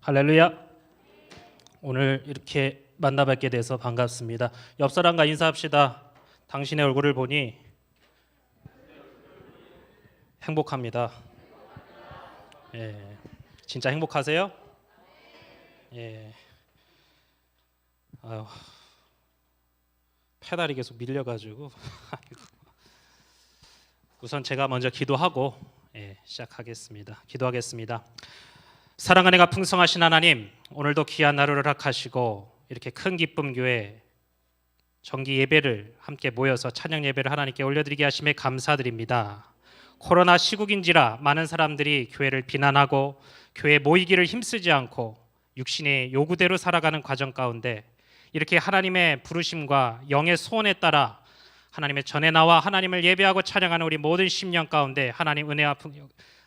할렐루야. 오늘 이렇게 만나뵙게 돼서 반갑습니다. 옆 사람과 인사합시다. 당신의 얼굴을 보니 행복합니다. 예, 진짜 행복하세요? 예. 아유, 페달이 계속 밀려가지고 우선 제가 먼저 기도하고 시작하겠습니다. 기도하겠습니다. 사랑하는 가 풍성하신 하나님, 오늘도 귀한 하루를 허락하시고 이렇게 큰 기쁨 교회 정기 예배를 함께 모여서 찬양 예배를 하나님께 올려드리게 하심에 감사드립니다. 코로나 시국인지라 많은 사람들이 교회를 비난하고 교회 모이기를 힘쓰지 않고 육신의 요구대로 살아가는 과정 가운데 이렇게 하나님의 부르심과 영의 소원에 따라 하나님의 전에 나와 하나님을 예배하고 찬양하는 우리 모든 심령 가운데 하나님 은혜와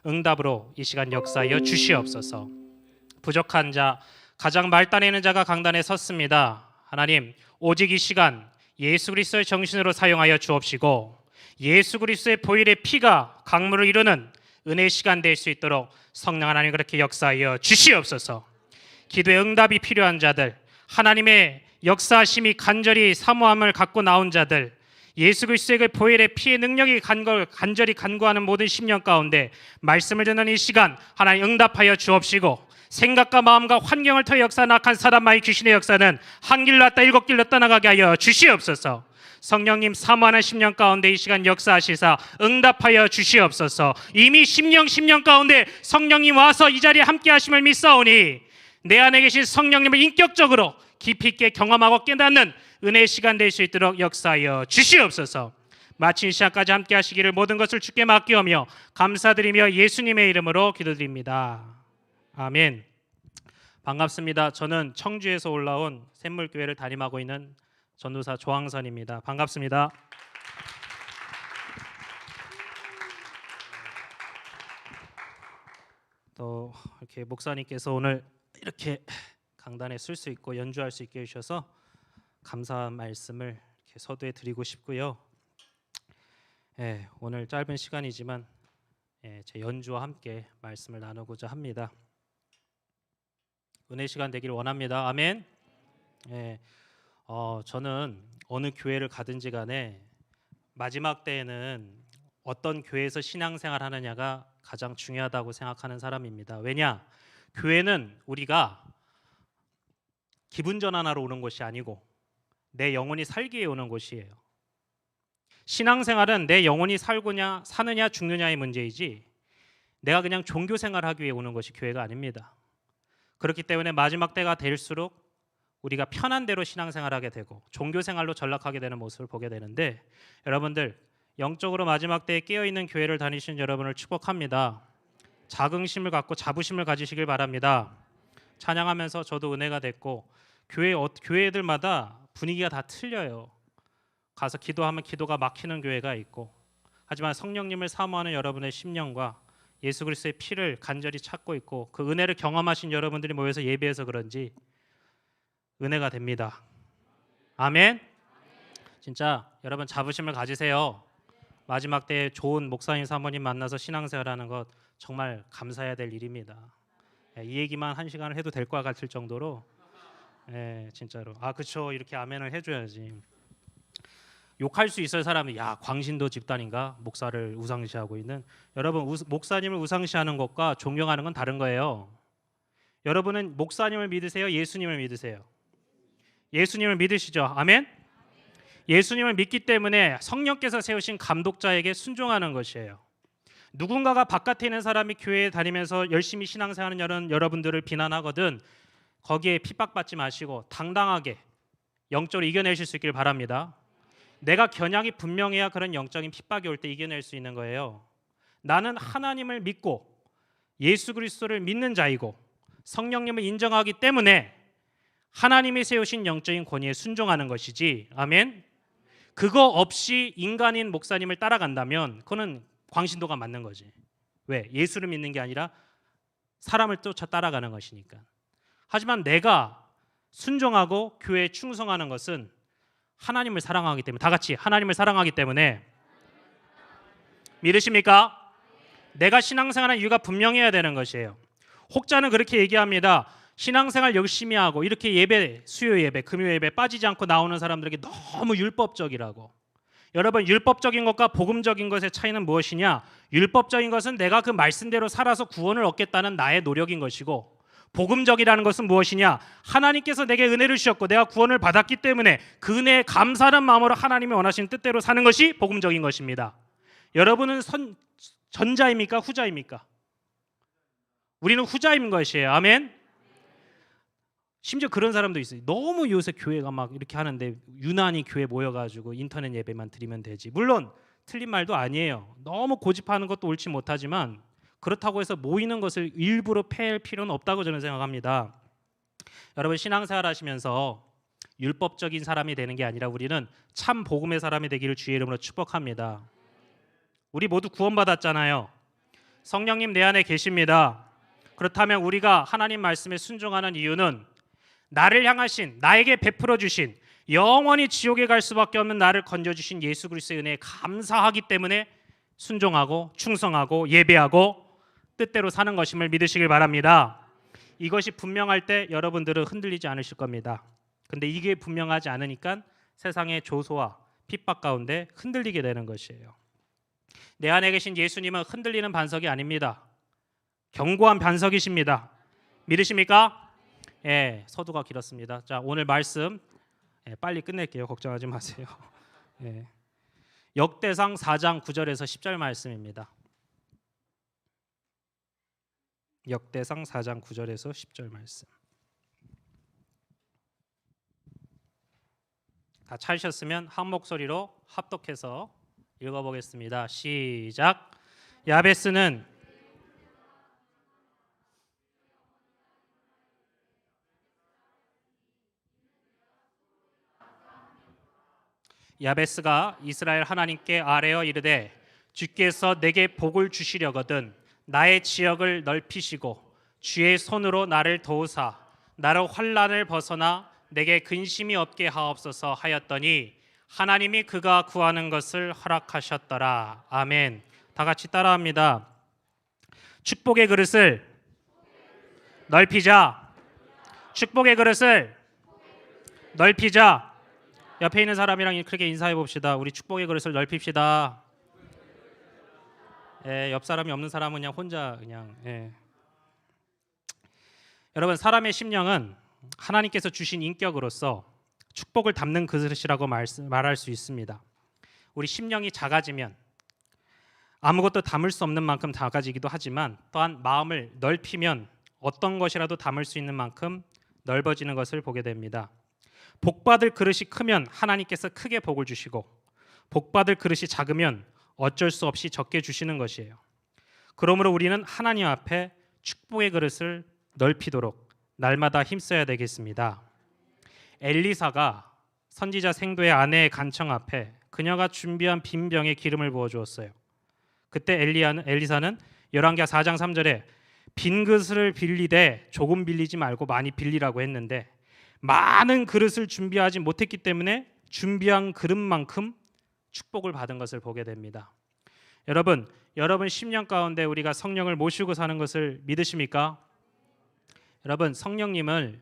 응답으로 이 시간 역사하여 주시옵소서. 부족한 자, 가장 말단에 있는 자가 강단에 섰습니다. 하나님, 오직 이 시간 예수 그리스도의 정신으로 사용하여 주옵시고 예수 그리스도의 보혈의 피가 강물을 이루는 은혜의 시간 될 수 있도록 성령 하나님 그렇게 역사하여 주시옵소서. 기도의 응답이 필요한 자들, 하나님의 역사하심이 간절히 사모함을 갖고 나온 자들, 예수 그리스도의 그 보혈의 피의 능력이 간절히 간구하는 모든 심령 가운데 말씀을 듣는 이 시간 하나님 응답하여 주옵시고 생각과 마음과 환경을 통해 역사하는 악한 사단마의 귀신의 역사는 한 길로 왔다 일곱 길로 떠나가게 하여 주시옵소서. 성령님 사모하는 심령 가운데 이 시간 역사하시사 응답하여 주시옵소서. 이미 심령 가운데 성령님 와서 이 자리에 함께 하심을 믿사오니 내 안에 계신 성령님을 인격적으로 깊이 있게 경험하고 깨닫는 은혜의 시간 될 수 있도록 역사하여 주시옵소서. 마친 시간까지 함께 하시기를 모든 것을 주께 맡기오며 감사드리며 예수님의 이름으로 기도드립니다. 아멘. 반갑습니다. 저는 청주에서 올라온 샘물교회를 담임하고 있는 전도사 조항선입니다. 반갑습니다. 또 이렇게 목사님께서 오늘 이렇게 강단에 쓸 수 있고 연주할 수 있게 해주셔서 감사한 말씀을 이렇게 서두에 드리고 싶고요. 오늘 짧은 시간이지만 제 연주와 함께 말씀을 나누고자 합니다. 은혜 시간 되기를 원합니다. 아멘. 저는 어느 교회를 가든지 간에 마지막 때에는 어떤 교회에서 신앙생활 하느냐가 가장 중요하다고 생각하는 사람입니다. 왜냐? 교회는 우리가 기분 전환하러 오는 곳이 아니고 내 영혼이 살기에 오는 곳이에요. 신앙생활은 내 영혼이 살고냐 사느냐 죽느냐의 문제이지 내가 그냥 종교생활하기 위해 오는 것이 교회가 아닙니다. 그렇기 때문에 마지막 때가 될수록 우리가 편한 대로 신앙생활하게 되고 종교생활로 전락하게 되는 모습을 보게 되는데, 여러분들 영적으로 마지막 때에 깨어있는 교회를 다니시는 여러분을 축복합니다. 자긍심을 갖고 자부심을 가지시길 바랍니다. 찬양하면서 저도 은혜가 됐고 교회들마다 분위기가 다 틀려요. 가서 기도하면 기도가 막히는 교회가 있고, 하지만 성령님을 사모하는 여러분의 심령과 예수 그리스도의 피를 간절히 찾고 있고 그 은혜를 경험하신 여러분들이 모여서 예배해서 그런지 은혜가 됩니다. 아멘. 진짜 여러분 자부심을 가지세요. 마지막 때에 좋은 목사님 사모님 만나서 신앙생활하는 것 정말 감사해야 될 일입니다. 이 얘기만 한 시간을 해도 될 것 같을 정도로 진짜로 그쵸 이렇게 아멘을 해줘야지. 욕할 수 있을 사람이 광신도 집단인가 목사를 우상시하고 있는, 여러분 목사님을 우상시하는 것과 존경하는 건 다른 거예요. 여러분은 목사님을 믿으세요? 예수님을 믿으세요? 예수님을 믿으시죠? 아멘. 예수님을 믿기 때문에 성령께서 세우신 감독자에게 순종하는 것이에요. 누군가가 바깥에 있는 사람이 교회에 다니면서 열심히 신앙생활하는 여러분들을 비난하거든 거기에 핍박받지 마시고 당당하게 영적으로 이겨내실 수 있길 바랍니다. 내가 겨냥이 분명해야 그런 영적인 핍박이 올 때 이겨낼 수 있는 거예요. 나는 하나님을 믿고 예수 그리스도를 믿는 자이고 성령님을 인정하기 때문에 하나님이 세우신 영적인 권위에 순종하는 것이지. 아멘. 그거 없이 인간인 목사님을 따라간다면 그거는 광신도가 맞는 거지. 왜? 예수를 믿는 게 아니라 사람을 쫓아 따라가는 것이니까. 하지만 내가 순종하고 교회에 충성하는 것은 하나님을 사랑하기 때문에, 다 같이 하나님을 사랑하기 때문에. 믿으십니까? 내가 신앙생활하는 이유가 분명해야 되는 것이에요. 혹자는 그렇게 얘기합니다. 신앙생활 열심히 하고 이렇게 예배, 수요 예배, 금요 예배 빠지지 않고 나오는 사람들에게 너무 율법적이라고. 여러분, 율법적인 것과 복음적인 것의 차이는 무엇이냐? 율법적인 것은 내가 그 말씀대로 살아서 구원을 얻겠다는 나의 노력인 것이고, 복음적이라는 것은 무엇이냐? 하나님께서 내게 은혜를 주셨고 내가 구원을 받았기 때문에 그 은혜에 감사하는 마음으로 하나님이 원하시는 뜻대로 사는 것이 복음적인 것입니다. 여러분은 전자입니까? 후자입니까? 우리는 후자인 것이에요. 아멘. 심지어 그런 사람도 있어요. 너무 요새 교회가 막 이렇게 하는데 유난히 교회 모여가지고 인터넷 예배만 드리면 되지. 물론 틀린 말도 아니에요. 너무 고집하는 것도 옳지 못하지만 그렇다고 해서 모이는 것을 일부러 폐할 필요는 없다고 저는 생각합니다. 여러분, 신앙생활 하시면서 율법적인 사람이 되는 게 아니라 우리는 참 복음의 사람이 되기를 주의 이름으로 축복합니다. 우리 모두 구원받았잖아요. 성령님 내 안에 계십니다. 그렇다면 우리가 하나님 말씀에 순종하는 이유는 나를 향하신, 나에게 베풀어 주신, 영원히 지옥에 갈 수밖에 없는 나를 건져주신 예수 그리스도의 은혜에 감사하기 때문에 순종하고 충성하고 예배하고 뜻대로 사는 것임을 믿으시길 바랍니다. 이것이 분명할 때 여러분들은 흔들리지 않으실 겁니다. 근데 이게 분명하지 않으니까 세상의 조소와 핍박 가운데 흔들리게 되는 것이에요. 내 안에 계신 예수님은 흔들리는 반석이 아닙니다. 견고한 반석이십니다. 믿으십니까? 예, 서두가 길었습니다. 자, 오늘 말씀 빨리 끝낼게요. 걱정하지 마세요. 예. 역대상 4장 9절에서 10절 말씀입니다. 역대상 4장 9절에서 10절 말씀. 다 찾으셨으면 한 목소리로 합독해서 읽어보겠습니다. 시작. 야베스는 야베스가 이스라엘 하나님께 아뢰어 이르되 주께서 내게 복을 주시려거든 나의 지역을 넓히시고 주의 손으로 나를 도우사 나로 환난을 벗어나 내게 근심이 없게 하옵소서 하였더니 하나님이 그가 구하는 것을 허락하셨더라. 아멘. 다 같이 따라합니다. 축복의 그릇을 넓히자. 축복의 그릇을 넓히자. 옆에 있는 사람이랑 그렇게 인사해 봅시다. 우리 축복의 그릇을 넓힙시다. 예, 옆 사람이 없는 사람은 그냥 혼자 그냥. 예. 여러분, 사람의 심령은 하나님께서 주신 인격으로서 축복을 담는 그릇이라고 말할 수 있습니다. 우리 심령이 작아지면 아무것도 담을 수 없는 만큼 작아지기도 하지만 또한 마음을 넓히면 어떤 것이라도 담을 수 있는 만큼 넓어지는 것을 보게 됩니다. 복받을 그릇이 크면 하나님께서 크게 복을 주시고 복받을 그릇이 작으면 어쩔 수 없이 적게 주시는 것이에요. 그러므로 우리는 하나님 앞에 축복의 그릇을 넓히도록 날마다 힘써야 되겠습니다. 엘리사가 선지자 생도의 아내의 간청 앞에 그녀가 준비한 빈 병에 기름을 부어 주었어요. 그때 엘리사는 열왕기하 4장 3절에 빈 그릇을 빌리되 조금 빌리지 말고 많이 빌리라고 했는데 많은 그릇을 준비하지 못했기 때문에 준비한 그릇만큼 축복을 받은 것을 보게 됩니다. 여러분 심령 가운데 우리가 성령을 모시고 사는 것을 믿으십니까? 여러분, 성령님을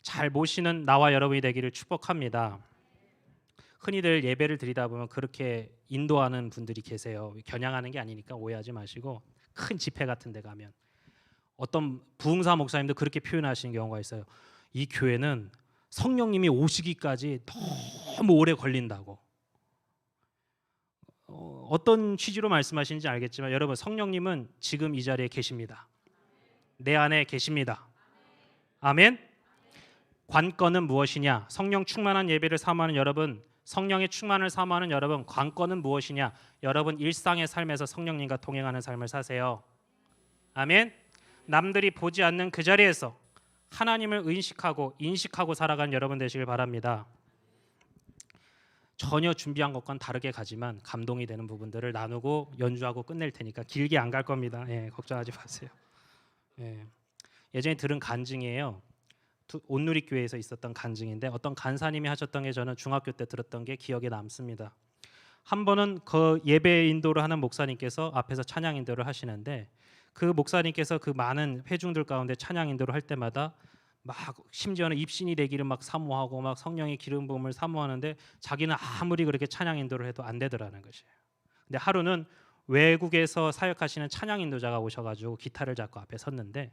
잘 모시는 나와 여러분이 되기를 축복합니다. 흔히들 예배를 드리다 보면 그렇게 인도하는 분들이 계세요. 겨냥하는 게 아니니까 오해하지 마시고 큰 집회 같은 데 가면 어떤 부흥사 목사님도 그렇게 표현하시는 경우가 있어요. 이 교회는 성령님이 오시기까지 너무 오래 걸린다고. 어떤 취지로 말씀하시는지 알겠지만 여러분, 성령님은 지금 이 자리에 계십니다. 내 안에 계십니다. 아멘. 관건은 무엇이냐? 성령 충만한 예배를 사모하는 여러분, 성령의 충만을 사모하는 여러분, 관건은 무엇이냐? 여러분 일상의 삶에서 성령님과 동행하는 삶을 사세요. 아멘. 남들이 보지 않는 그 자리에서 하나님을 인식하고 살아가는 여러분 되시길 바랍니다. 전혀 준비한 것과는 다르게 가지만 감동이 되는 부분들을 나누고 연주하고 끝낼 테니까 길게 안 갈 겁니다. 예, 걱정하지 마세요. 예. 예전에 들은 간증이에요. 온누리교회에서 있었던 간증인데 어떤 간사님이 하셨던 게 저는 중학교 때 들었던 게 기억에 남습니다. 한 번은 그 예배 인도를 하는 목사님께서 앞에서 찬양 인도를 하시는데 그 목사님께서 그 많은 회중들 가운데 찬양 인도를 할 때마다 막 심지어는 입신이 되기를 막 사모하고 막 성령의 기름 부음을 사모하는데 자기는 아무리 그렇게 찬양 인도를 해도 안 되더라는 것이에요. 근데 하루는 외국에서 사역하시는 찬양 인도자가 오셔가지고 기타를 잡고 앞에 섰는데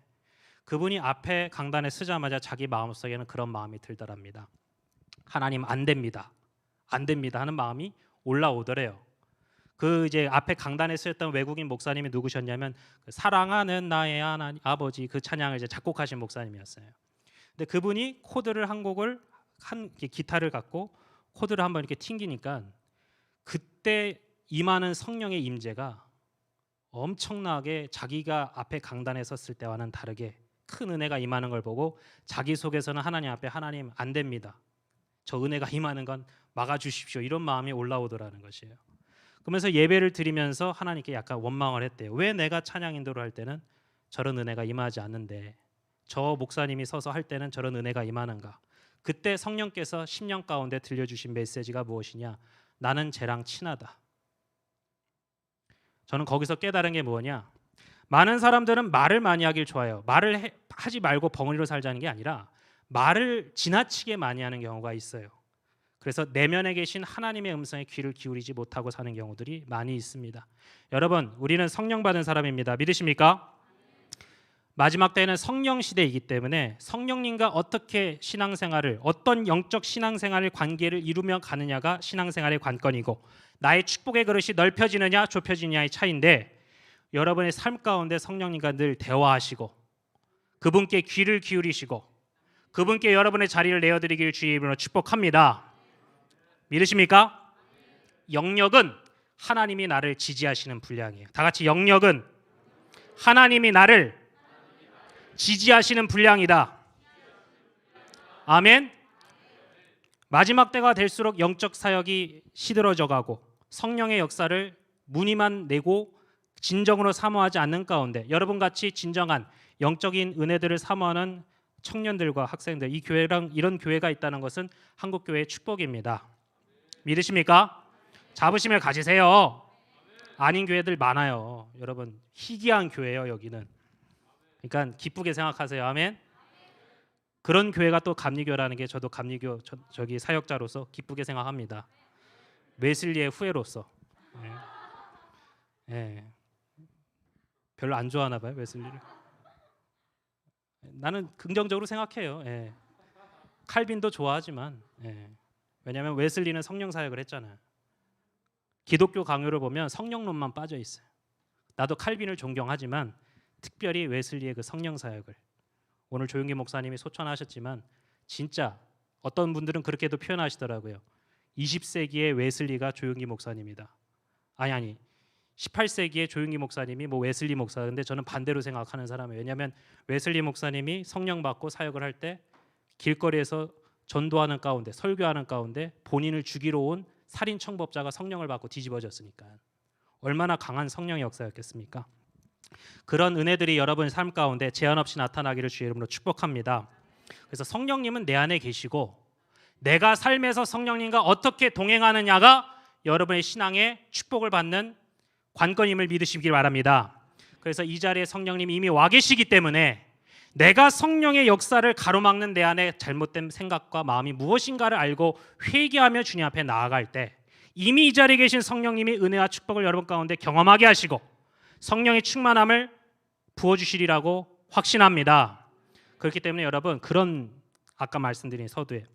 그분이 앞에 강단에 서자마자 자기 마음속에는 그런 마음이 들더랍니다. 하나님 안 됩니다. 안 됩니다 하는 마음이 올라오더래요. 그 이제 앞에 강단에 서였던 외국인 목사님이 누구셨냐면 사랑하는 나의 하나님 아버지 그 찬양을 이제 작곡하신 목사님이었어요. 근데 그분이 코드를 한 곡을 기타를 갖고 코드를 한번 이렇게 튕기니까 그때 임하는 성령의 임재가 엄청나게 자기가 앞에 강단에 섰을 때와는 다르게 큰 은혜가 임하는 걸 보고 자기 속에서는 하나님 앞에 하나님 안 됩니다. 저 은혜가 임하는 건 막아주십시오. 이런 마음이 올라오더라는 것이에요. 그러면서 예배를 드리면서 하나님께 약간 원망을 했대요. 왜 내가 찬양 인도를 할 때는 저런 은혜가 임하지 않는데 저 목사님이 서서 할 때는 저런 은혜가 임하는가. 그때 성령께서 심령 가운데 들려주신 메시지가 무엇이냐. 나는 쟤랑 친하다. 저는 거기서 깨달은 게 뭐냐. 많은 사람들은 말을 많이 하길 좋아해요. 말을 하지 말고 벙어리로 살자는 게 아니라 말을 지나치게 많이 하는 경우가 있어요. 그래서 내면에 계신 하나님의 음성에 귀를 기울이지 못하고 사는 경우들이 많이 있습니다. 여러분, 우리는 성령 받은 사람입니다. 믿으십니까? 마지막 때에는 성령 시대이기 때문에 성령님과 어떻게 신앙생활을 어떤 영적 신앙생활의 관계를 이루며 가느냐가 신앙생활의 관건이고 나의 축복의 그릇이 넓혀지느냐 좁혀지느냐의 차이인데 여러분의 삶 가운데 성령님과 늘 대화하시고 그분께 귀를 기울이시고 그분께 여러분의 자리를 내어드리길 주의 이름으로 축복합니다. 믿으십니까? 영역은 하나님이 나를 지지하시는 분량이에요. 다 같이 영역은 하나님이 나를 지지하시는 분량이다. 아멘. 마지막 때가 될수록 영적 사역이 시들어져 가고 성령의 역사를 문의만 내고 진정으로 사모하지 않는 가운데 여러분같이 진정한 영적인 은혜들을 사모하는 청년들과 학생들, 이 교회랑 이런 교회가 있다는 것은 한국교회의 축복입니다. 믿으십니까? 자부심을 가지세요. 아닌 교회들 많아요. 여러분, 희귀한 교회예요. 여기는. 그러니까 기쁘게 생각하세요. 아멘. 그런 교회가 또 감리교라는 게 저도 감리교 저기 사역자로서 기쁘게 생각합니다. 웨슬리의 후예로서. 예. 별로 안 좋아하나 봐요, 웨슬리를. 나는 긍정적으로 생각해요. 예. 칼빈도 좋아하지만 왜냐하면 웨슬리는 성령 사역을 했잖아요. 기독교 강요를 보면 성령론만 빠져 있어요. 나도 칼빈을 존경하지만 특별히 웨슬리의 그 성령 사역을 오늘 조용기 목사님이 소천하셨지만 진짜 어떤 분들은 그렇게도 표현하시더라고요. 20세기의 웨슬리가 조용기 목사님이다. 아니 18세기의 조용기 목사님이 뭐 웨슬리 목사. 근데 저는 반대로 생각하는 사람이에요. 왜냐하면 웨슬리 목사님이 성령 받고 사역을 할 때 길거리에서 전도하는 가운데 설교하는 가운데 본인을 죽이러 온 살인 청법자가 성령을 받고 뒤집어졌으니까 얼마나 강한 성령의 역사였겠습니까? 그런 은혜들이 여러분의 삶 가운데 제한 없이 나타나기를 주의 이름으로 축복합니다. 그래서 성령님은 내 안에 계시고 내가 삶에서 성령님과 어떻게 동행하느냐가 여러분의 신앙의 축복을 받는 관건임을 믿으시길 바랍니다. 그래서 이 자리에 성령님이 이미 와 계시기 때문에 내가 성령의 역사를 가로막는 내 안에 잘못된 생각과 마음이 무엇인가를 알고 회개하며 주님 앞에 나아갈 때 이미 이 자리에 계신 성령님이 은혜와 축복을 여러분 가운데 경험하게 하시고 성령의 충만함을 부어주시리라고 확신합니다. 그렇기 때문에 여러분 그런 아까 말씀드린 서두에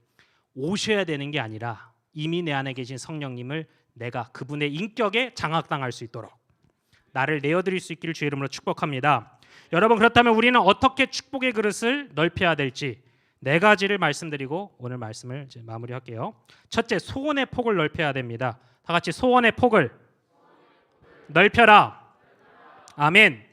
오셔야 되는 게 아니라 이미 내 안에 계신 성령님을 내가 그분의 인격에 장악당할 수 있도록 나를 내어드릴 수 있기를 주의 이름으로 축복합니다. 여러분 그렇다면 우리는 어떻게 축복의 그릇을 넓혀야 될지 네 가지를 말씀드리고 오늘 말씀을 이제 마무리할게요. 첫째, 소원의 폭을 넓혀야 됩니다. 다 같이 소원의 폭을 넓혀라. 아멘.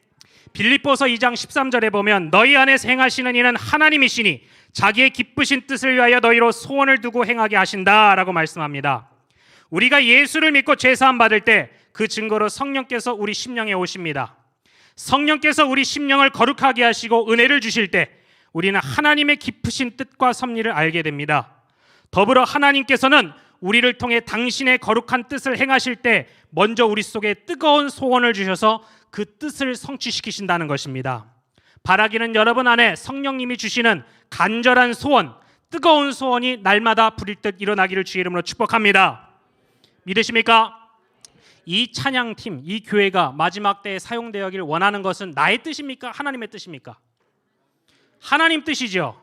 빌립보서 2장 13절에 보면 너희 안에서 행하시는 이는 하나님이시니 자기의 기쁘신 뜻을 위하여 너희로 소원을 두고 행하게 하신다라고 말씀합니다. 우리가 예수를 믿고 죄사함 받을 때 그 증거로 성령께서 우리 심령에 오십니다. 성령께서 우리 심령을 거룩하게 하시고 은혜를 주실 때 우리는 하나님의 깊으신 뜻과 섭리를 알게 됩니다. 더불어 하나님께서는 우리를 통해 당신의 거룩한 뜻을 행하실 때 먼저 우리 속에 뜨거운 소원을 주셔서 그 뜻을 성취시키신다는 것입니다. 바라기는 여러분 안에 성령님이 주시는 간절한 소원, 뜨거운 소원이 날마다 부릴 듯 일어나기를 주의 이름으로 축복합니다. 믿으십니까? 이 찬양팀, 이 교회가 마지막 때에 사용되어야길 원하는 것은 나의 뜻입니까? 하나님의 뜻입니까? 하나님 뜻이죠.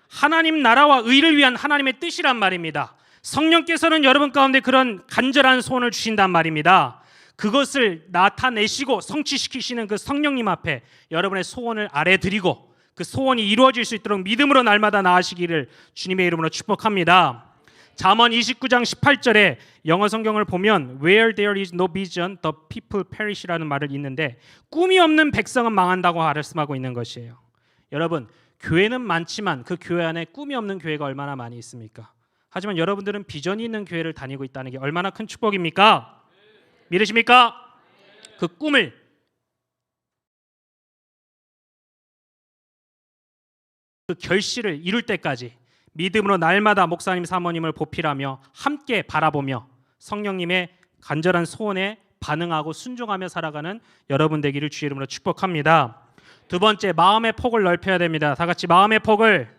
하나님 나라와 의를 위한 하나님의 뜻이란 말입니다. 성령께서는 여러분 가운데 그런 간절한 소원을 주신단 말입니다. 그것을 나타내시고 성취시키시는 그 성령님 앞에 여러분의 소원을 아뢰드리고 그 소원이 이루어질 수 있도록 믿음으로 날마다 나아가시기를 주님의 이름으로 축복합니다. 잠언 29장 18절에 영어 성경을 보면 Where there is no vision, the people perish라는 말을 있는데 꿈이 없는 백성은 망한다고 말씀하고 있는 것이에요. 여러분, 교회는 많지만 그 교회 안에 꿈이 없는 교회가 얼마나 많이 있습니까? 하지만 여러분들은 비전이 있는 교회를 다니고 있다는 게 얼마나 큰 축복입니까? 믿으십니까? 그 꿈을 그 결실을 이룰 때까지 믿음으로 날마다 목사님 사모님을 보필하며 함께 바라보며 성령님의 간절한 소원에 반응하고 순종하며 살아가는 여러분 되기를 주의 이름으로 축복합니다. 두 번째, 마음의 폭을 넓혀야 됩니다. 다 같이 마음의 폭을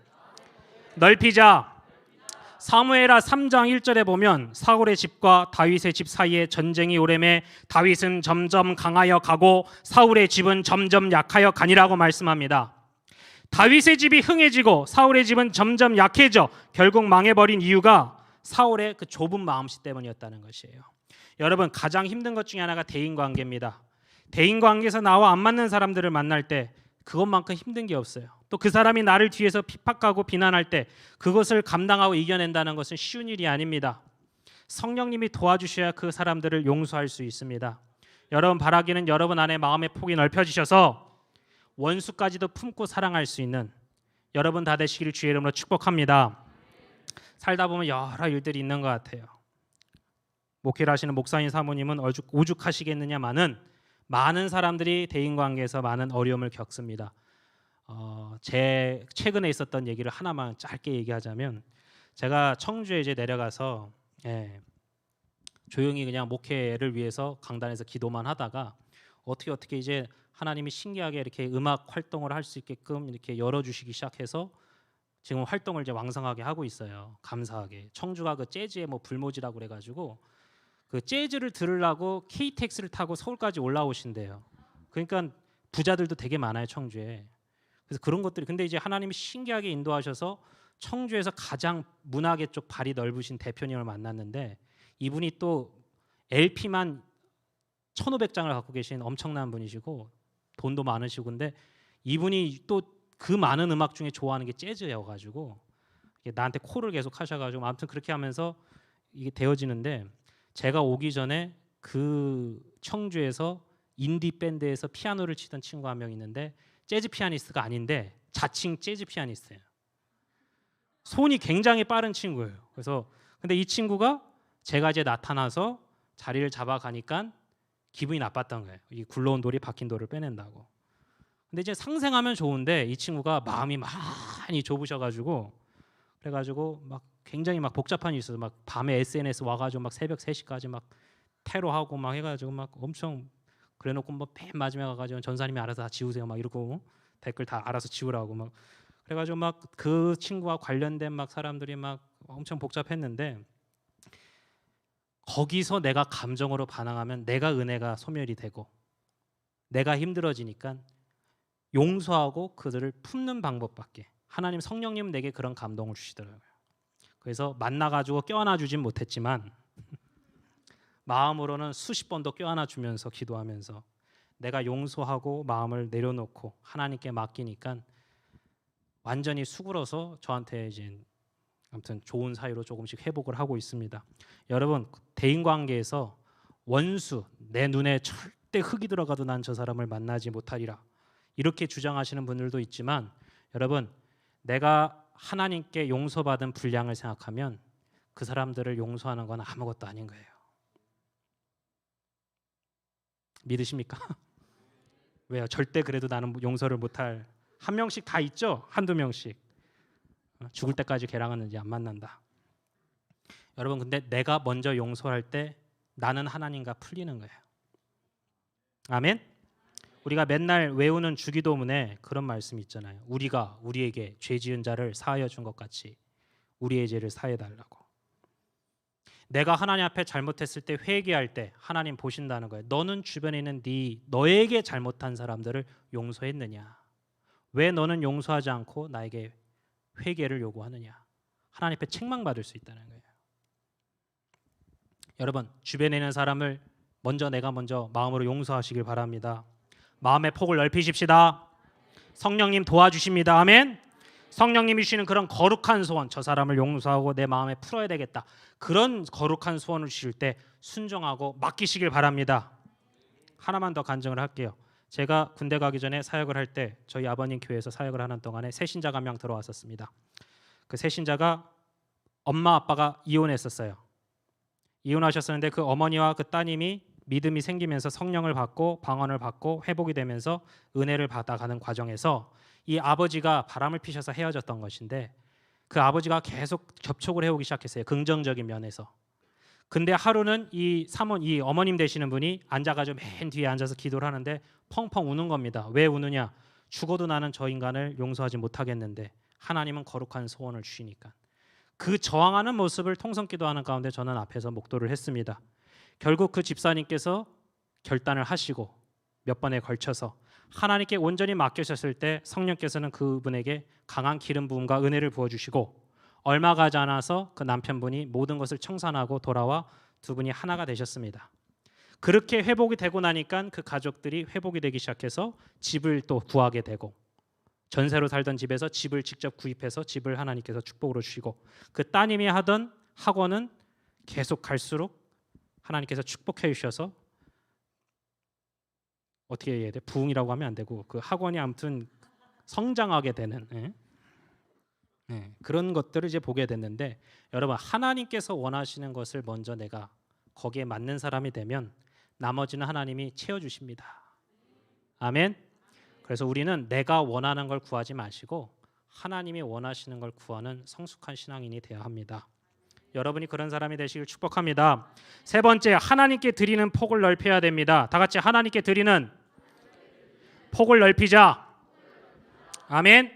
넓히자. 사무엘하 3장 1절에 보면 사울의 집과 다윗의 집 사이에 전쟁이 오래매 다윗은 점점 강하여 가고 사울의 집은 점점 약하여 가니라고 말씀합니다. 다윗의 집이 흥해지고 사울의 집은 점점 약해져 결국 망해버린 이유가 사울의 그 좁은 마음씨 때문이었다는 것이에요. 여러분, 가장 힘든 것 중에 하나가 대인관계입니다. 대인관계에서 나와 안 맞는 사람들을 만날 때 그것만큼 힘든 게 없어요. 또 그 사람이 나를 뒤에서 핍박하고 비난할 때 그것을 감당하고 이겨낸다는 것은 쉬운 일이 아닙니다. 성령님이 도와주셔야 그 사람들을 용서할 수 있습니다. 여러분 바라기는 여러분 안에 마음의 폭이 넓혀지셔서 원수까지도 품고 사랑할 수 있는 여러분 다 되시기를 주의 이름으로 축복합니다. 살다 보면 여러 일들이 있는 것 같아요. 목회를 하시는 목사님 사모님은 오죽하시겠느냐마는 많은 사람들이 대인관계에서 많은 어려움을 겪습니다. 제 최근에 있었던 얘기를 하나만 짧게 얘기하자면 제가 청주에 이제 내려가서 조용히 그냥 목회를 위해서 강단에서 기도만 하다가 어떻게 이제 하나님이 신기하게 이렇게 음악 활동을 할 수 있게끔 이렇게 열어주시기 시작해서 지금 활동을 이제 왕성하게 하고 있어요. 감사하게. 청주가 그 재즈의 뭐 불모지라고 그래가지고 그 재즈를 들으려고 KTX를 타고 서울까지 올라오신대요. 그러니까 부자들도 되게 많아요, 청주에. 그래서 그런 것들이 근데 이제 하나님이 신기하게 인도하셔서 청주에서 가장 문화계 쪽 발이 넓으신 대표님을 만났는데 이분이 또 LP만 1,500장을 갖고 계신 엄청난 분이시고 돈도 많으시고 근데 이분이 또 그 많은 음악 중에 좋아하는 게 재즈여가지고 나한테 콜을 계속 하셔가지고 아무튼 그렇게 하면서 이게 되어지는데 제가 오기 전에 그 청주에서 인디 밴드에서 피아노를 치던 친구 한 명 있는데 재즈 피아니스트가 아닌데 자칭 재즈 피아니스트예요. 손이 굉장히 빠른 친구예요. 그래서 근데 이 친구가 제가 이제 나타나서 자리를 잡아가니까 기분이 나빴던 거예요. 이 굴러온 돌이 박힌 돌을 빼낸다고. 근데 이제 상생하면 좋은데 이 친구가 마음이 많이 좁으셔가지고 그래가지고 막 굉장히 막 복잡한 일이 있어서 막 밤에 SNS 와가지고 막 새벽 3시까지 막 테러하고 막 해가지고 막 엄청 그래놓고 뭐 맨 마지막에 가가지고 전사님이 알아서 다 지우세요 막 이러고 댓글 다 알아서 지우라고 막 그래가지고 막 그 친구와 관련된 막 사람들이 막 엄청 복잡했는데 거기서 내가 감정으로 반항하면 내가 은혜가 소멸이 되고 내가 힘들어지니까 용서하고 그들을 품는 방법밖에 하나님 성령님은 내게 그런 감동을 주시더라고요. 그래서 만나가지고 껴안아 주진 못했지만 마음으로는 수십 번도 껴안아 주면서 기도하면서 내가 용서하고 마음을 내려놓고 하나님께 맡기니까 완전히 수그러서 저한테 이제 아무튼 좋은 사이로 조금씩 회복을 하고 있습니다. 여러분 대인관계에서 원수 내 눈에 절대 흙이 들어가도 난 저 사람을 만나지 못하리라 이렇게 주장하시는 분들도 있지만 여러분 내가 하나님께 용서받은 분량을 생각하면 그 사람들을 용서하는 건 아무것도 아닌 거예요. 믿으십니까? 왜요? 절대 그래도 나는 용서를 못할 한 명씩 다 있죠? 한두 명씩 죽을 때까지 걔랑은 이제 안 만난다. 여러분 근데 내가 먼저 용서할 때 나는 하나님과 풀리는 거예요. 아멘? 우리가 맨날 외우는 주기도문에 그런 말씀이 있잖아요. 우리가 우리에게 죄 지은 자를 사하여 준 것 같이 우리의 죄를 사해 달라고. 내가 하나님 앞에 잘못했을 때 회개할 때 하나님 보신다는 거예요. 너는 주변에 있는 너에게 잘못한 사람들을 용서했느냐? 왜 너는 용서하지 않고 나에게 회개를 요구하느냐? 하나님 앞에 책망받을 수 있다는 거예요. 여러분, 주변에 있는 사람을 내가 먼저 마음으로 용서하시길 바랍니다. 마음의 폭을 넓히십시다. 성령님 도와주십니다. 아멘. 성령님이 주시는 그런 거룩한 소원, 저 사람을 용서하고 내 마음에 풀어야 되겠다, 그런 거룩한 소원을 주실 때 순종하고 맡기시길 바랍니다. 하나만 더 간증을 할게요. 제가 군대 가기 전에 사역을 할 때 저희 아버님 교회에서 사역을 하는 동안에 새신자가 한 명 들어왔었습니다. 그 새신자가 엄마 아빠가 이혼했었어요. 이혼하셨었는데 그 어머니와 그 따님이 믿음이 생기면서 성령을 받고 방언을 받고 회복이 되면서 은혜를 받아가는 과정에서 이 아버지가 바람을 피셔서 헤어졌던 것인데, 그 아버지가 계속 접촉을 해오기 시작했어요. 긍정적인 면에서. 근데 하루는 이 어머님 되시는 분이 앉아가지고 맨 뒤에 앉아서 기도를 하는데 펑펑 우는 겁니다. 왜 우느냐? 죽어도 나는 저 인간을 용서하지 못하겠는데 하나님은 거룩한 소원을 주시니까. 그 저항하는 모습을 통성기도하는 가운데 저는 앞에서 목도를 했습니다. 결국 그 집사님께서 결단을 하시고 몇 번에 걸쳐서 하나님께 온전히 맡기셨을 때 성령께서는 그분에게 강한 기름 부음과 은혜를 부어주시고, 얼마 가지 않아서 그 남편분이 모든 것을 청산하고 돌아와 두 분이 하나가 되셨습니다. 그렇게 회복이 되고 나니까 그 가족들이 회복이 되기 시작해서 집을 또 구하게 되고, 전세로 살던 집에서 집을 직접 구입해서 집을 하나님께서 축복으로 주시고, 그 따님이 하던 학원은 계속 갈수록 하나님께서 축복해 주셔서, 어떻게 해야 돼? 부흥이라고 하면 안 되고 그 학원이 아무튼 성장하게 되는 그런 것들을 이제 보게 됐는데, 여러분, 하나님께서 원하시는 것을 먼저 내가 거기에 맞는 사람이 되면 나머지는 하나님이 채워주십니다. 아멘. 그래서 우리는 내가 원하는 걸 구하지 마시고 하나님이 원하시는 걸 구하는 성숙한 신앙인이 되어야 합니다. 여러분이 그런 사람이 되시길 축복합니다. 세 번째, 하나님께 드리는 폭을 넓혀야 됩니다. 다 같이 하나님께 드리는 폭을 넓히자. 아멘.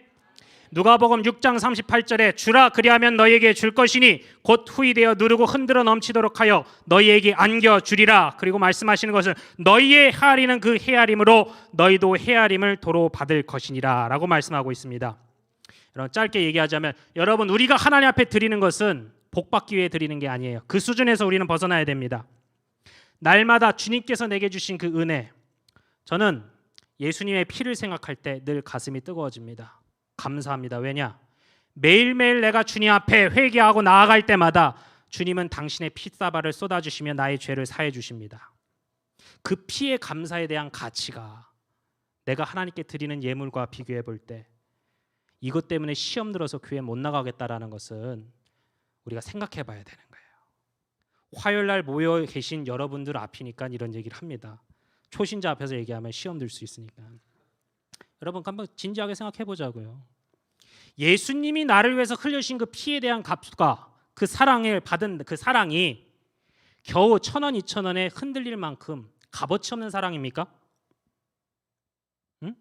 누가복음 6장 38절에 주라 그리하면 너희에게 줄 것이니 곧 후이 되어 누르고 흔들어 넘치도록 하여 너희에게 안겨 주리라. 그리고 말씀하시는 것은 너희의 헤아리는 그 헤아림으로 너희도 헤아림을 도로 받을 것이니라 라고 말씀하고 있습니다. 여러분, 짧게 얘기하자면, 여러분, 우리가 하나님 앞에 드리는 것은 복 받기 위해 드리는 게 아니에요. 그 수준에서 우리는 벗어나야 됩니다. 날마다 주님께서 내게 주신 그 은혜, 저는 예수님의 피를 생각할 때 늘 가슴이 뜨거워집니다. 감사합니다. 왜냐? 매일매일 내가 주님 앞에 회개하고 나아갈 때마다 주님은 당신의 피사발을 쏟아주시며 나의 죄를 사해 주십니다. 그 피의 감사에 대한 가치가 내가 하나님께 드리는 예물과 비교해 볼 때, 이것 때문에 시험 들어서 교회 못 나가겠다라는 것은 우리가 생각해 봐야 되는 거예요. 화요일 날 모여 계신 여러분들 앞이니까 이런 얘기를 합니다. 초신자 앞에서 얘기하면 시험 들 수 있으니까. 여러분, 한번 진지하게 생각해 보자고요. 예수님이 나를 위해서 흘려주신 그 피에 대한 값과 그 사랑을 받은 그 사랑이 겨우 1,000원, 2,000원에 흔들릴 만큼 값어치 없는 사랑입니까? 응?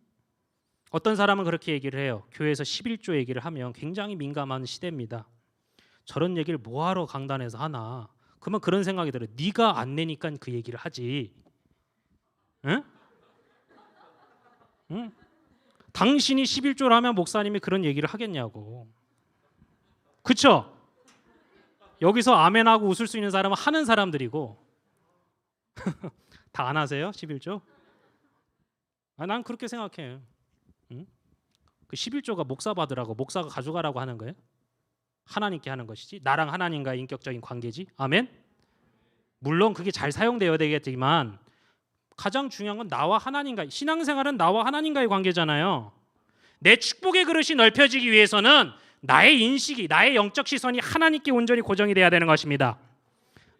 어떤 사람은 그렇게 얘기를 해요. 교회에서 11조 얘기를 하면 굉장히 민감한 시대입니다. 저런 얘기를 뭐하러 강단에서 하나? 그러면 그런 생각이 들어요. 네가 안 내니까 그 얘기를 하지. 응? 응? 당신이 11조를 하면 목사님이 그런 얘기를 하겠냐고. 그쵸? 여기서 아멘하고 웃을 수 있는 사람은 하는 사람들이고 다 안 하세요? 11조? 난 그렇게 생각해. 응? 그 11조가 목사 받으라고, 목사가 가져가라고 하는 거예요? 하나님께 하는 것이지, 나랑 하나님과의 인격적인 관계지. 아멘? 물론 그게 잘 사용되어야 되겠지만 가장 중요한 건 나와 하나님과, 신앙생활은 나와 하나님과의 관계잖아요. 내 축복의 그릇이 넓혀지기 위해서는 나의 인식이, 나의 영적 시선이 하나님께 온전히 고정이 돼야 되는 것입니다.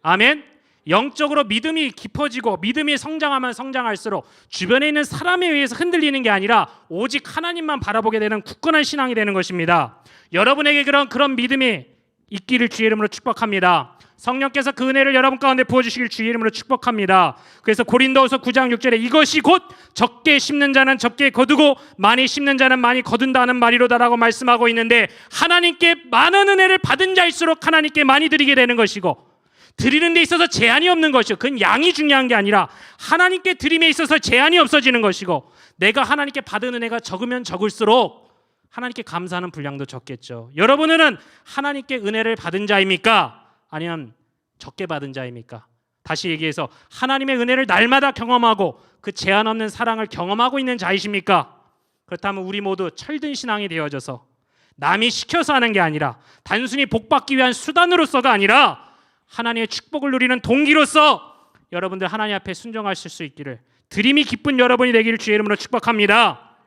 아멘. 영적으로 믿음이 깊어지고 믿음이 성장하면 성장할수록 주변에 있는 사람에 의해서 흔들리는 게 아니라 오직 하나님만 바라보게 되는 굳건한 신앙이 되는 것입니다. 여러분에게 그런 믿음이 있기를 주의 이름으로 축복합니다. 성령께서 그 은혜를 여러분 가운데 부어주시길 주의 이름으로 축복합니다. 그래서 고린도후서 9장 6절에 이것이 곧 적게 심는 자는 적게 거두고 많이 심는 자는 많이 거둔다는 말이로다라고 말씀하고 있는데, 하나님께 많은 은혜를 받은 자일수록 하나님께 많이 드리게 되는 것이고, 드리는 데 있어서 제한이 없는 것이고, 그건 양이 중요한 게 아니라 하나님께 드림에 있어서 제한이 없어지는 것이고, 내가 하나님께 받은 은혜가 적으면 적을수록 하나님께 감사하는 분량도 적겠죠. 여러분은 하나님께 은혜를 받은 자입니까? 아니면 적게 받은 자입니까? 다시 얘기해서 하나님의 은혜를 날마다 경험하고 그 제한 없는 사랑을 경험하고 있는 자이십니까? 그렇다면 우리 모두 철든 신앙이 되어져서 남이 시켜서 하는 게 아니라 단순히 복받기 위한 수단으로서가 아니라 하나님의 축복을 누리는 동기로서 여러분들 하나님 앞에 순종하실 수 있기를, 드림이 기쁜 여러분이 되기를 주의 이름으로 축복합니다.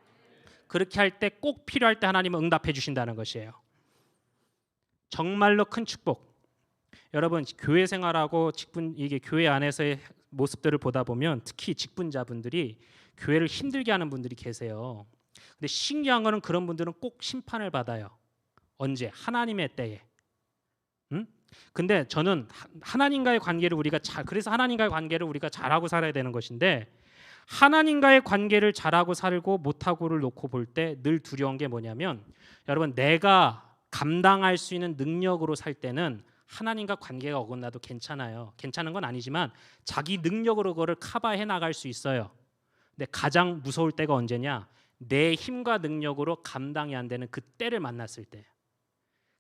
그렇게 할 때 꼭 필요할 때 하나님은 응답해 주신다는 것이에요. 정말로 큰 축복. 여러분, 교회 생활하고 이게 교회 안에서의 모습들을 보다 보면 특히 직분자분들이 교회를 힘들게 하는 분들이 계세요. 근데 신기한 거는 그런 분들은 꼭 심판을 받아요. 언제? 하나님의 때에. 근데 저는 하나님과의 관계를 그래서 하나님과의 관계를 우리가 잘하고 살아야 되는 것인데, 하나님과의 관계를 잘하고 살고 못하고를 놓고 볼 때 늘 두려운 게 뭐냐면, 여러분, 내가 감당할 수 있는 능력으로 살 때는 하나님과 관계가 어긋나도 괜찮아요. 괜찮은 건 아니지만 자기 능력으로 그거를 커버해 나갈 수 있어요. 근데 가장 무서울 때가 언제냐? 내 힘과 능력으로 감당이 안 되는 그때를 만났을 때.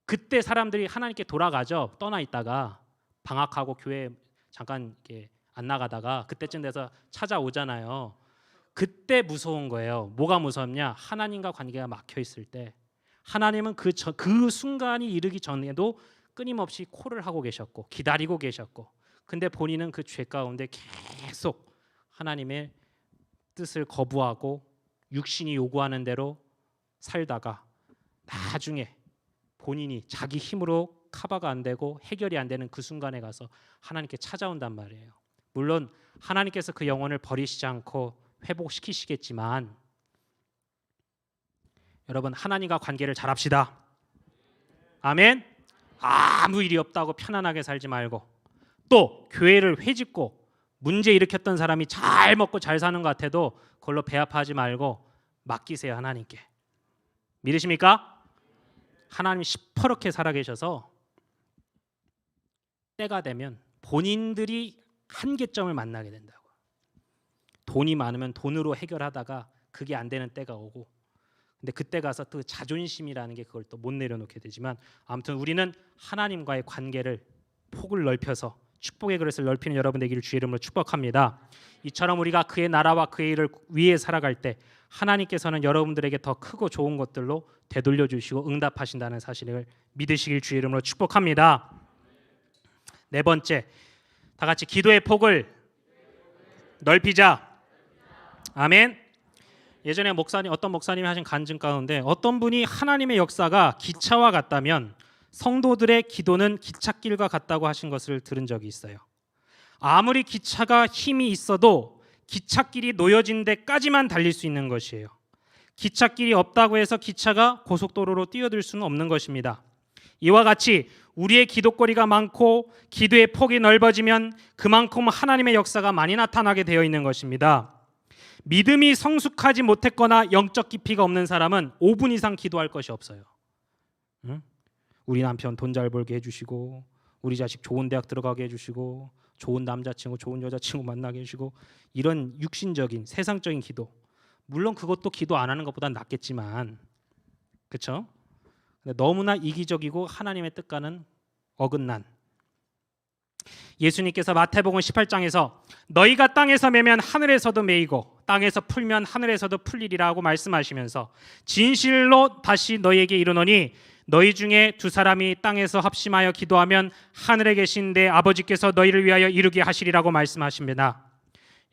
그때 사람들이 하나님께 돌아가죠. 떠나 있다가 방학하고 교회 잠깐 이렇게 안 나가다가 그때쯤 돼서 찾아오잖아요. 그때 무서운 거예요. 뭐가 무섭냐? 하나님과 관계가 막혀 있을 때. 하나님은 그 순간이 이르기 전에도 끊임없이 콜을 하고 계셨고 기다리고 계셨고, 근데 본인은 그 죄 가운데 계속 하나님의 뜻을 거부하고 육신이 요구하는 대로 살다가 나중에 본인이 자기 힘으로 커버가 안 되고 해결이 안 되는 그 순간에 가서 하나님께 찾아온단 말이에요. 물론 하나님께서 그 영혼을 버리시지 않고 회복시키시겠지만, 여러분, 하나님과 관계를 잘합시다. 아멘. 아무 일이 없다고 편안하게 살지 말고, 또 교회를 회짓고 문제 일으켰던 사람이 잘 먹고 잘 사는 것 같아도 그걸로 배 아파하지 말고 맡기세요. 하나님께. 믿으십니까? 하나님이 시퍼렇게 살아계셔서 때가 되면 본인들이 한계점을 만나게 된다고. 돈이 많으면 돈으로 해결하다가 그게 안 되는 때가 오고, 근데 그때 가서 또 자존심이라는 게 그걸 또 못 내려놓게 되지만, 아무튼 우리는 하나님과의 관계를 폭을 넓혀서 축복의 그릇을 넓히는 여러분 되기를 주의 이름으로 축복합니다. 이처럼 우리가 그의 나라와 그의 일을 위해 살아갈 때 하나님께서는 여러분들에게 더 크고 좋은 것들로 되돌려 주시고 응답하신다는 사실을 믿으시길 주의 이름으로 축복합니다. 네 번째, 다 같이 기도의 폭을 넓히자. 아멘. 예전에 어떤 목사님이 하신 간증 가운데 어떤 분이 하나님의 역사가 기차와 같다면 성도들의 기도는 기찻길과 같다고 하신 것을 들은 적이 있어요. 아무리 기차가 힘이 있어도 기찻길이 놓여진 데까지만 달릴 수 있는 것이에요. 기찻길이 없다고 해서 기차가 고속도로로 뛰어들 수는 없는 것입니다. 이와 같이 우리의 기도거리가 많고 기도의 폭이 넓어지면 그만큼 하나님의 역사가 많이 나타나게 되어 있는 것입니다. 믿음이 성숙하지 못했거나 영적 깊이가 없는 사람은 5분 이상 기도할 것이 없어요. 우리 남편 돈 잘 벌게 해주시고, 우리 자식 좋은 대학 들어가게 해주시고, 좋은 남자친구 좋은 여자친구 만나게 해주시고, 이런 육신적인 세상적인 기도, 물론 그것도 기도 안 하는 것보다 낫겠지만, 그렇죠? 너무나 이기적이고 하나님의 뜻과는 어긋난, 예수님께서 마태복음 18장에서 너희가 땅에서 매면 하늘에서도 매이고 땅에서 풀면 하늘에서도 풀리리라고 말씀하시면서 진실로 다시 너희에게 이르노니 너희 중에 두 사람이 땅에서 합심하여 기도하면 하늘에 계신 내 아버지께서 너희를 위하여 이루게 하시리라고 말씀하십니다.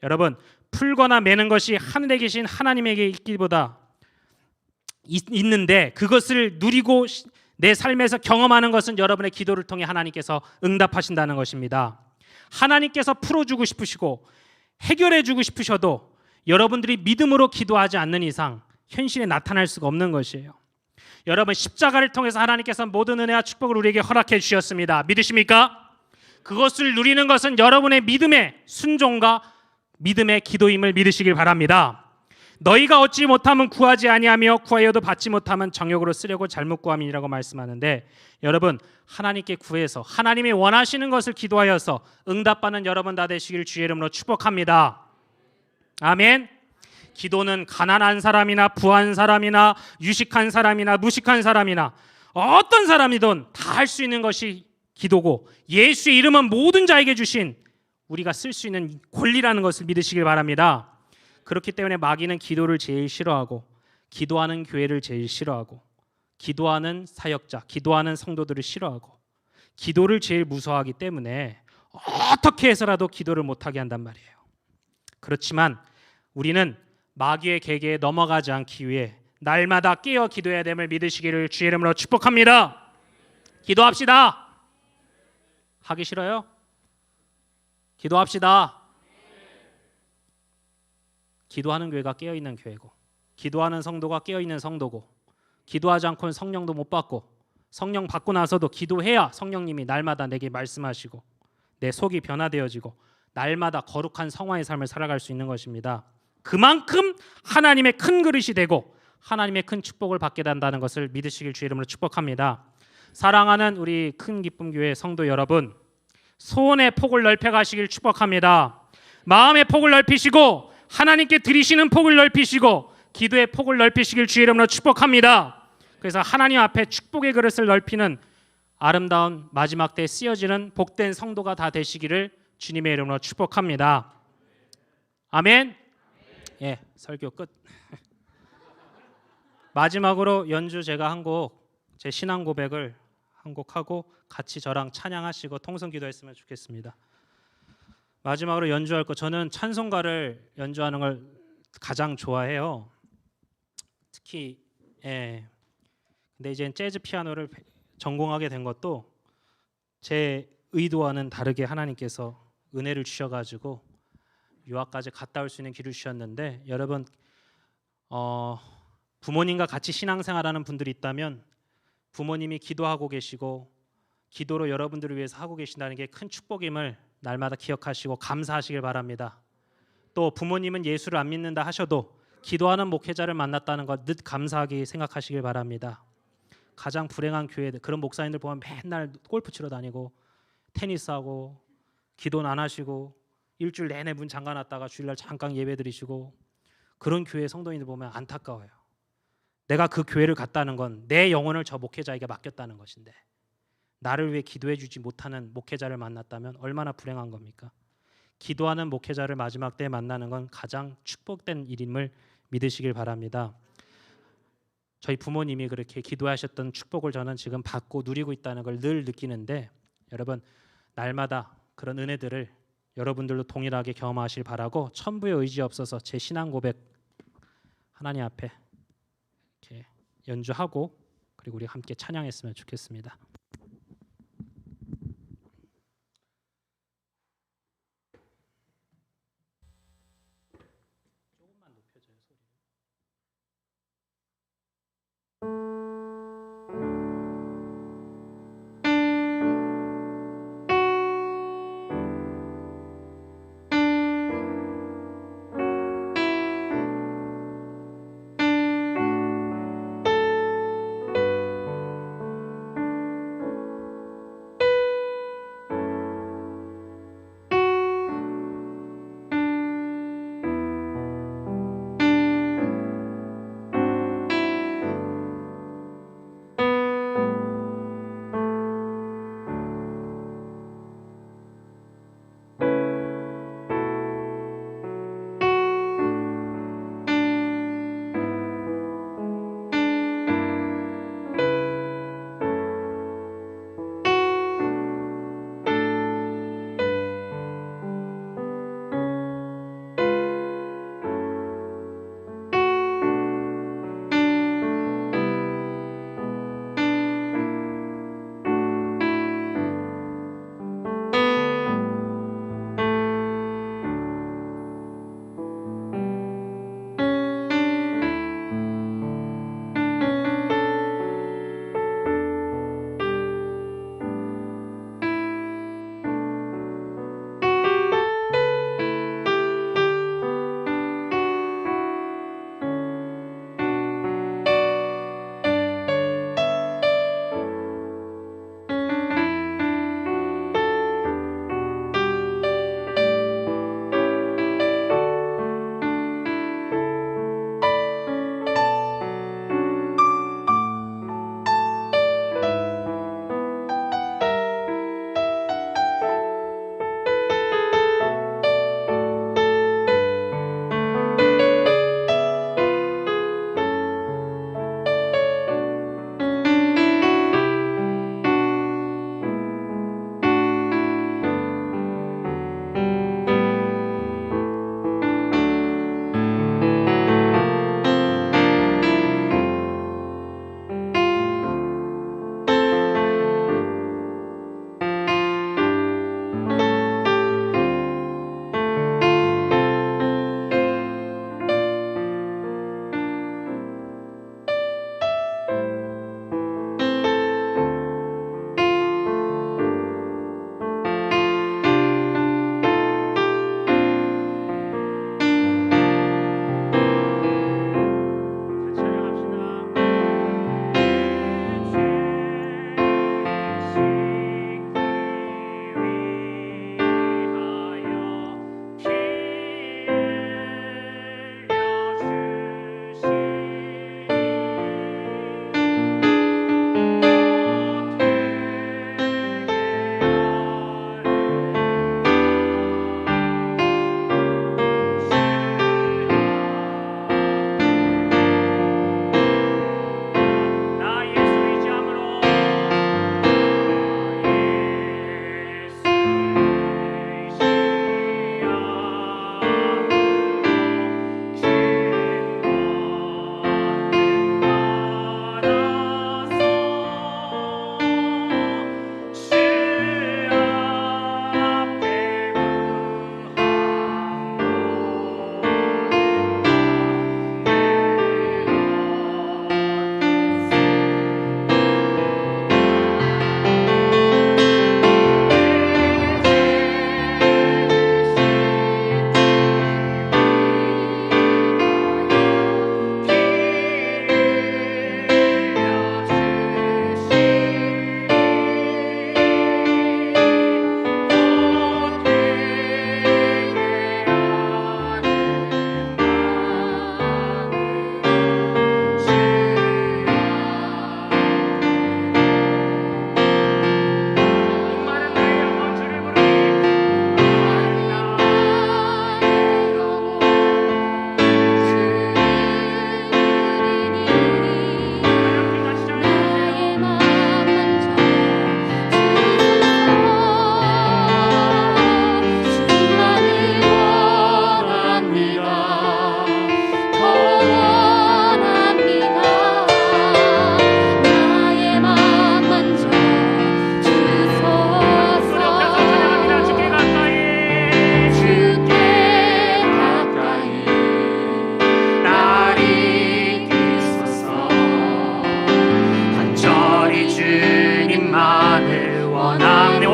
여러분, 풀거나 매는 것이 하늘에 계신 하나님에게 있기보다 있는데, 그것을 누리고 내 삶에서 경험하는 것은 여러분의 기도를 통해 하나님께서 응답하신다는 것입니다. 하나님께서 풀어주고 싶으시고 해결해주고 싶으셔도 여러분들이 믿음으로 기도하지 않는 이상 현실에 나타날 수가 없는 것이에요. 여러분, 십자가를 통해서 하나님께서 모든 은혜와 축복을 우리에게 허락해 주셨습니다. 믿으십니까? 그것을 누리는 것은 여러분의 믿음의 순종과 믿음의 기도임을 믿으시길 바랍니다. 너희가 얻지 못하면 구하지 아니하며 구하여도 받지 못하면 정욕으로 쓰려고 잘못 구함이라고 말씀하는데, 여러분, 하나님께 구해서 하나님이 원하시는 것을 기도하여서 응답받는 여러분 다 되시길 주의 이름으로 축복합니다. 아멘. 기도는 가난한 사람이나 부한 사람이나 유식한 사람이나 무식한 사람이나 어떤 사람이든 다 할 수 있는 것이 기도고, 예수의 이름은 모든 자에게 주신 우리가 쓸 수 있는 권리라는 것을 믿으시길 바랍니다. 그렇기 때문에 마귀는 기도를 제일 싫어하고, 기도하는 교회를 제일 싫어하고, 기도하는 사역자, 기도하는 성도들을 싫어하고, 기도를 제일 무서워하기 때문에 어떻게 해서라도 기도를 못하게 한단 말이에요. 그렇지만 우리는 마귀의 계계에 넘어가지 않기 위해 날마다 깨어 기도해야 됨을 믿으시기를 주의 이름으로 축복합니다. 기도합시다. 하기 싫어요? 기도합시다. 기도하는 교회가 깨어있는 교회고, 기도하는 성도가 깨어있는 성도고, 기도하지 않고는 성령도 못 받고, 성령 받고 나서도 기도해야 성령님이 날마다 내게 말씀하시고 내 속이 변화되어지고 날마다 거룩한 성화의 삶을 살아갈 수 있는 것입니다. 그만큼 하나님의 큰 그릇이 되고 하나님의 큰 축복을 받게 된다는 것을 믿으시길 주의 이름으로 축복합니다. 사랑하는 우리 큰 기쁨 교회 성도 여러분, 소원의 폭을 넓혀 가시길 축복합니다. 마음의 폭을 넓히시고 하나님께 드리시는 폭을 넓히시고 기도의 폭을 넓히시길 주의 이름으로 축복합니다. 그래서 하나님 앞에 축복의 그릇을 넓히는 아름다운 마지막 때에 쓰여지는 복된 성도가 다 되시기를 주님의 이름으로 축복합니다. 아멘. 예, 설교 끝. 마지막으로 연주 제가 한 곡, 제 신앙 고백을 한 곡 하고 같이 저랑 찬양하시고 통성 기도했으면 좋겠습니다. 마지막으로 연주할 거, 저는 찬송가를 연주하는 걸 가장 좋아해요. 특히 근데 이제 재즈 피아노를 전공하게 된 것도 제 의도와는 다르게 하나님께서 은혜를 주셔가지고 유학까지 갔다 올 수 있는 길을 주셨는데, 여러분 부모님과 같이 신앙생활하는 분들이 있다면 부모님이 기도하고 계시고 기도로 여러분들을 위해서 하고 계신다는 게 큰 축복임을 날마다 기억하시고 감사하시길 바랍니다. 또 부모님은 예수를 안 믿는다 하셔도 기도하는 목회자를 만났다는 것 늘 감사하게 생각하시길 바랍니다. 가장 불행한 교회들, 그런 목사님들 보면 맨날 골프 치러 다니고 테니스하고 기도는 안 하시고 일주일 내내 문 잠가놨다가 주일날 잠깐 예배 드리시고, 그런 교회 성도님들 보면 안타까워요. 내가 그 교회를 갔다는 건 내 영혼을 저 목회자에게 맡겼다는 것인데 나를 위해 기도해 주지 못하는 목회자를 만났다면 얼마나 불행한 겁니까? 기도하는 목회자를 마지막 때에 만나는 건 가장 축복된 일임을 믿으시길 바랍니다. 저희 부모님이 그렇게 기도하셨던 축복을 저는 지금 받고 누리고 있다는 걸 늘 느끼는데, 여러분 날마다 그런 은혜들을 여러분들도 동일하게 경험하시길 바라고, 천부의 의지 없어서 제 신앙 고백 하나님 앞에 이렇게 연주하고 그리고 우리 함께 찬양했으면 좋겠습니다. 조금만 높여줘요 소리.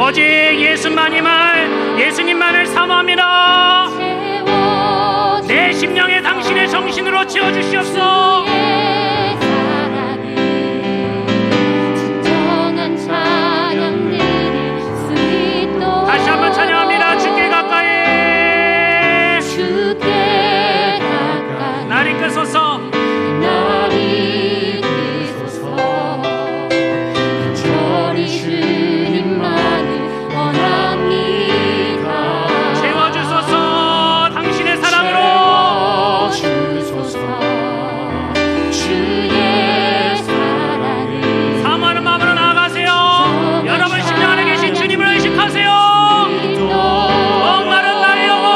오직 예수님만을 사모합니다. 내 심령에 당신의 정신으로 채워주시옵소서. 다시 한번 찬양합니다. 주께 가까이 날 이끄소서. 채워주소서. 당신의 사랑으로 사모하는 마음으로 나아가세요. 여러분 심령 안에 계신 주님을 의식하세요. 목마른 나의 영혼,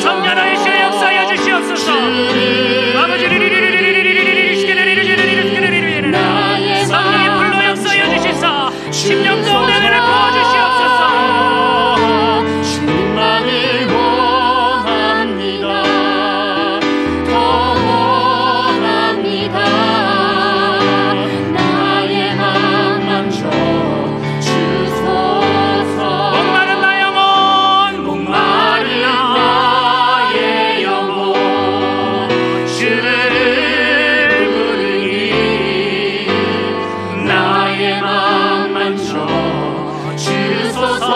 성령의 시에 역사하여 주시옵소서. 아버지 성령의 불로 역사하여 주시사 심령 가운데 은혜를 부어주시옵소서. 주님만을 원합니다. 더 원합니다. 나의 맘 만져 주소서. 목마른 나의 영혼, 목마른 나의 영혼 주를 부르니 나의 맘 만져 주소서.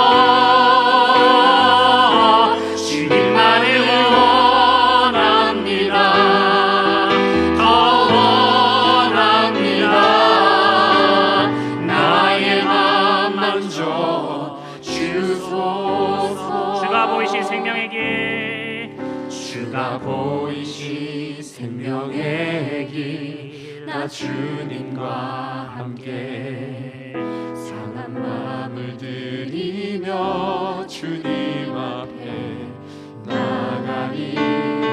주님만을 원합니다. 더 원합니다. 나의 맘 만져 주소서. 주가 보이신 생명의 길, 주가 보이시 생명의 길, 나 주님과 함께 상한 마음을 드리며 주님 앞에 나가리.